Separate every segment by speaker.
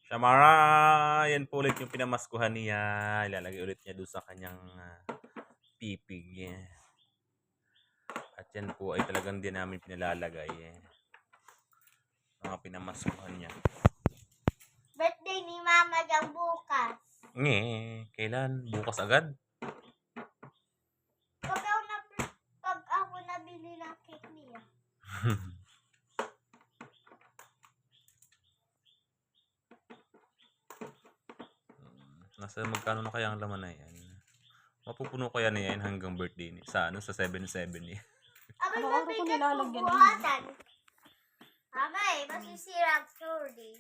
Speaker 1: Shamara! Yan po ulit yung pinamaskuhan niya. Ilalagay ulit niya doon sa kanyang pipig. At yan po ay talagang din namin pinalalagay. Mga pinamaskuhan niya.
Speaker 2: Birthday ni Mama dyan bukas.
Speaker 1: Kailan? Bukas agad?
Speaker 2: Pag ako nabili ng cake niya.
Speaker 1: Nasa magkano na kaya ang laman na yan? Mapupuno kaya na yan hanggang birthday ni sa 7-7 eh.
Speaker 2: Abay,
Speaker 3: Araw-araw ko
Speaker 2: mabigat
Speaker 3: nilalagyan
Speaker 2: po
Speaker 3: yun.
Speaker 2: buhatan. Abay, masisira ang sorry.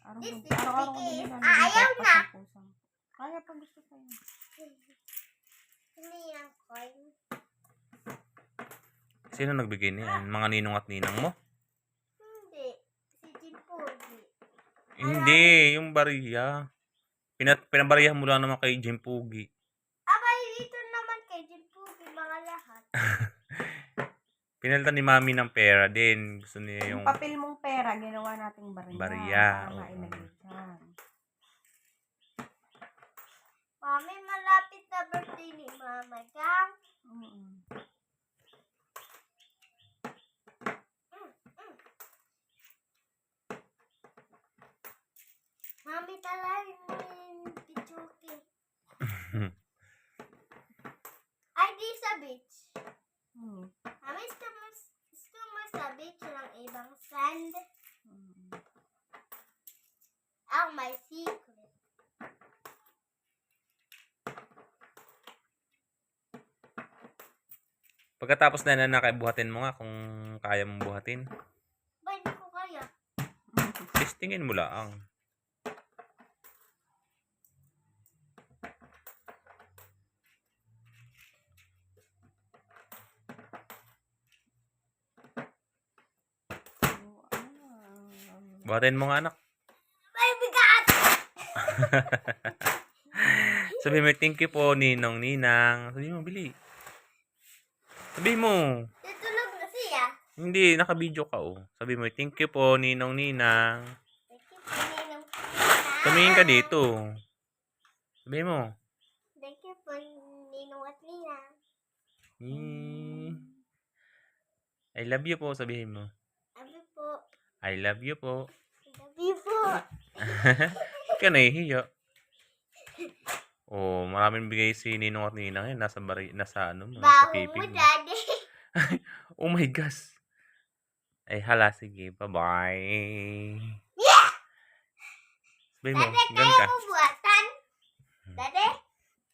Speaker 3: Araw-araw ko nilalagyan.
Speaker 2: Ayaw na.
Speaker 3: Kaya pa gusto ko yun.
Speaker 2: Hindi ang coin.
Speaker 1: Sino nagbigay niyan? Mga ninong at ninang mo?
Speaker 2: Hindi. Si Jimpogi.
Speaker 1: Hindi, yung bariya. Pinabariya mo lang naman kay Jimpogi.
Speaker 2: Abay, dito naman kay Jimpogi mga lahat.
Speaker 1: Pinalitan ni Mami ng pera din. Gusto niya
Speaker 3: Yung
Speaker 1: yung
Speaker 3: papel mong pera, ginawa nating bariya.
Speaker 1: Bariya,
Speaker 3: Para
Speaker 1: oo.
Speaker 3: mailagay dyan.
Speaker 2: Mami, malapit na birthday ni Mama Gang. Mami, talahin mo yung pichuki. Ay, di sa beach. Mami, gusto mo sa beach ng ibang sand? Ang my secret.
Speaker 1: Pagkatapos na nakabuhatin mo nga kung kaya mong buhatin.
Speaker 2: Ba, hindi ko kaya.
Speaker 1: Testingin mo lang. Buhatin mo nga anak.
Speaker 2: May bigat!
Speaker 1: Sabi mo, thank you po, Ninong, Ninang. Sabi mo, bili. Sabi mo.
Speaker 2: Tutulog na siya.
Speaker 1: Hindi, naka-video ka oh. Sabi mo, thank you po, Ninong, Ninang. Tumingin ka dito. Sabi mo.
Speaker 2: Thank you po, Ninong at Nina.
Speaker 1: I love you po, sabihin mo.
Speaker 2: Abi po.
Speaker 1: I love you po.
Speaker 2: Abi po.
Speaker 1: Ba't ka nahihiya? Oh, maraming bigay si Ninong at Ninang yan. Nasa ano mo, nasa
Speaker 2: Baho
Speaker 1: pipig
Speaker 2: mo,
Speaker 1: mo.
Speaker 2: Daddy.
Speaker 1: Oh my gosh. Ay, hala, sige. Bye-bye.
Speaker 2: Yeah!
Speaker 1: Sabi mo,
Speaker 2: Daddy,
Speaker 1: gan
Speaker 2: kaya
Speaker 1: ka.
Speaker 2: mo buhatan? Daddy?